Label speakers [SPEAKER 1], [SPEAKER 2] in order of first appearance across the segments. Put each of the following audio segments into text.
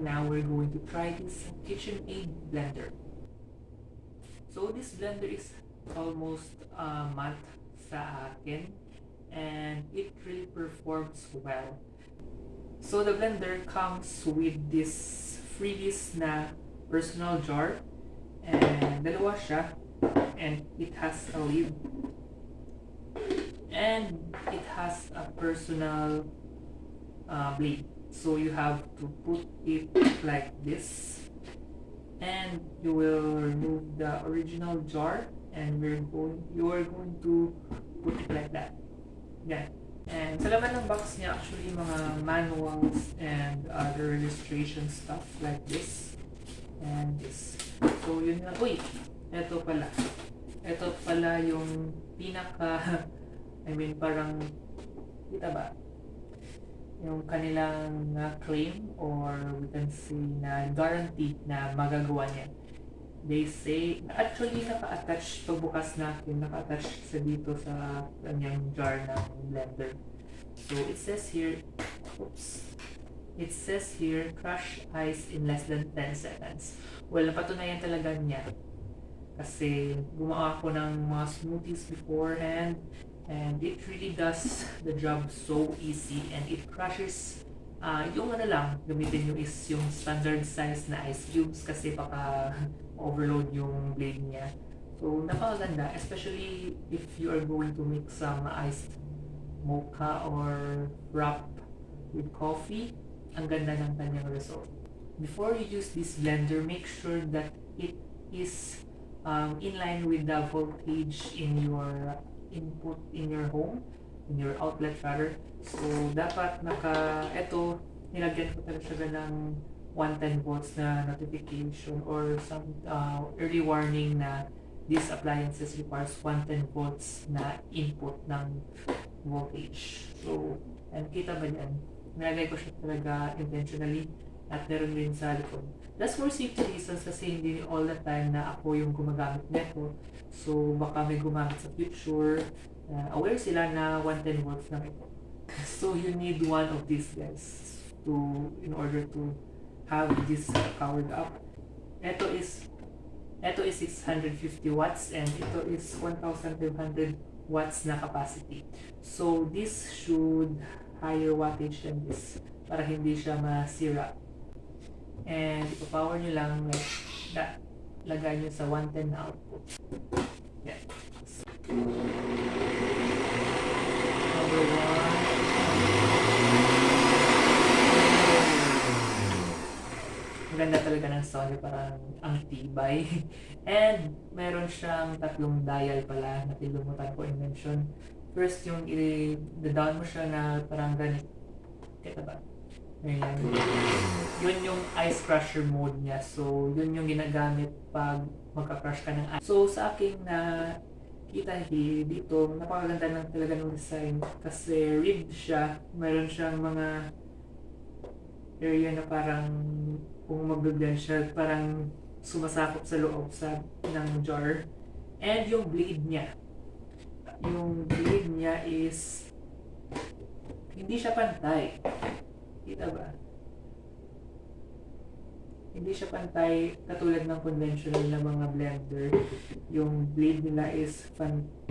[SPEAKER 1] now we're going to try this KitchenAid blender. So this blender is almost a month sa akin and it really performs well. So the blender comes with this freebies na personal jar and dalawa siya and it has a lid and it has a personal blade. So you have to put it like this and you will remove the original jar and you are going to put it like that. Yan. And sa laman ng box niya actually mga manuals and other illustration stuff like this and this. So yun na. Uy! Ito pala. Ito pala yung pinaka parang kita ba? Yung kanilang claim or we can say na guarantee na magagawa niya. They say, actually naka-attach, pagbukas natin, naka-attach sa dito sa kanyang jar ng blender. So it says here, crush ice in less than 10 seconds. Well, napatunayan talaga niya. Kasi gumawa ako ng mga smoothies beforehand and it really does the job so easy and it crushes yung lang gamitin nyo is yung standard size na ice cubes kasi baka overload yung blade niya. So napakaganda, especially if you are going to make some iced mocha or wrap with coffee. Ang ganda ng kanyang result. Before you use this blender, make sure that it is in line with the voltage in your input in your home, in your outlet rather. So dapat ito nilagyan ko talaga siya ng 110 volts na notification or some early warning na these appliances requires 110 volts na input ng voltage. So, and kita ba yan? Nilagay ko siya talaga intentionally at meron din sa likod. That's for safety reasons kasi hindi all the time na ako yung gumagamit nito. So, baka may gumamit sa future. Aware sila na 110 volts lang ito. So, you need one of these guys in order to have this powered up. Ito is 650 watts and ito is 1,500 watts na capacity. So, this should higher wattage than this para hindi siya masira. And ipapower nyo lang like that. Lagay nyo sa 110 na output. Yan. Number 1. Maganda talaga ng sound niya, parang ang tibay. And meron siyang 3 dial pala na tinulutan ko i-mention. First yung i-down mo siya na parang ganit. Kita ba? Ayan. Yun yung ice crusher mode niya. So, yun yung ginagamit pag magka-crush ka ng ice. So, sa aking na kita dito, napakaganda lang talaga ng design kasi ribbed siya. Meron siyang mga area na parang kung mag-blend siya, parang sumasakop sa loob ng jar. And yung blade niya is hindi siya pantay. Kita ba? Hindi siya pantay katulad ng conventional na mga blender. Yung blade nila is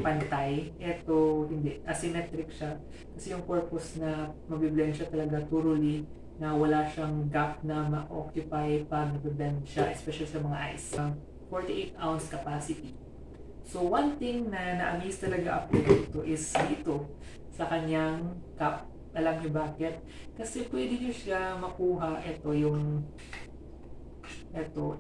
[SPEAKER 1] pantay. Ito, hindi. Asymmetric siya. Kasi yung purpose na mag-blend siya talaga thoroughly na wala siyang gap na ma-occupy pag nag-blend siya, especially sa mga ice. 48 ounce capacity. So, one thing na na-amaze talaga ako dito is dito sa kanyang cup. Alam niyo bakit? Kasi pwede niyo siya makuha ito.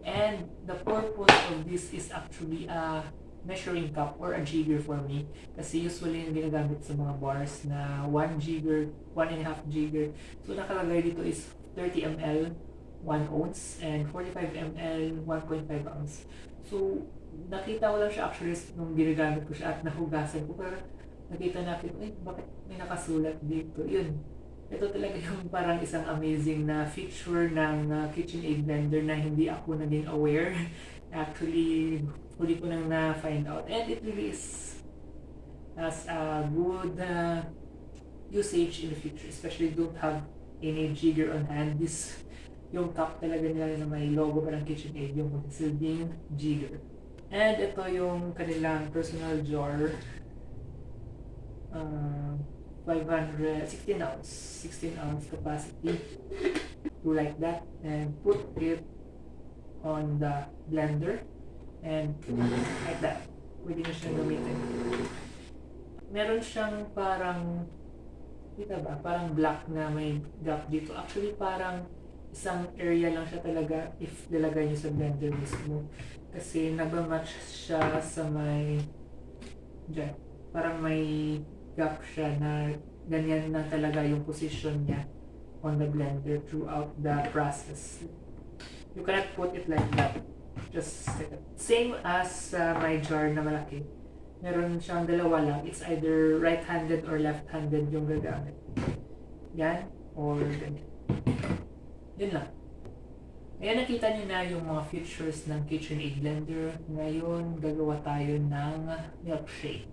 [SPEAKER 1] And the purpose of this is actually a measuring cup or a jigger for me. Kasi usually yung ginagamit sa mga bars na 1 jigger, 1.5 jigger. So nakalagay dito is 30 ml, 1 ounce, and 45 ml, 1.5 ounce. So nakita ko lang siya actually nung ginagamit ko siya at nahugasan ko. Pero nakita natin, bakit may nakasulat dito? Yun. Ito talaga yung parang isang amazing na feature ng KitchenAid blender na hindi ako naging aware. Actually, huli ko nang na-find out. And it really is as a good usage in the future. Especially don't have any jigger on hand. yung cup talaga nila na may logo pa ng KitchenAid, yung magsilbing jigger. And ito yung kanilang personal jar. 16 ounce capacity. Do like that and put it on the blender and like that. Pwede na siyang gamitin. Meron siyang parang, kita ba? Parang black na may gap dito. Actually, parang isang area lang siya talaga if nilagay niyo sa blender mismo. Kasi nagmamatch siya sa may, dyan. Parang may gap siya na ganyan na talaga yung position niya on the blender throughout the process. You cannot put it like that. Just like that. Same as my jar na malaki. Meron siyang dalawa lang. It's either right-handed or left-handed yung gagamit. Yan, or ganyan. Yun lang. Ayan, nakita niyo na yung mga features ng KitchenAid blender. Ngayon, gagawa tayo ng milkshake.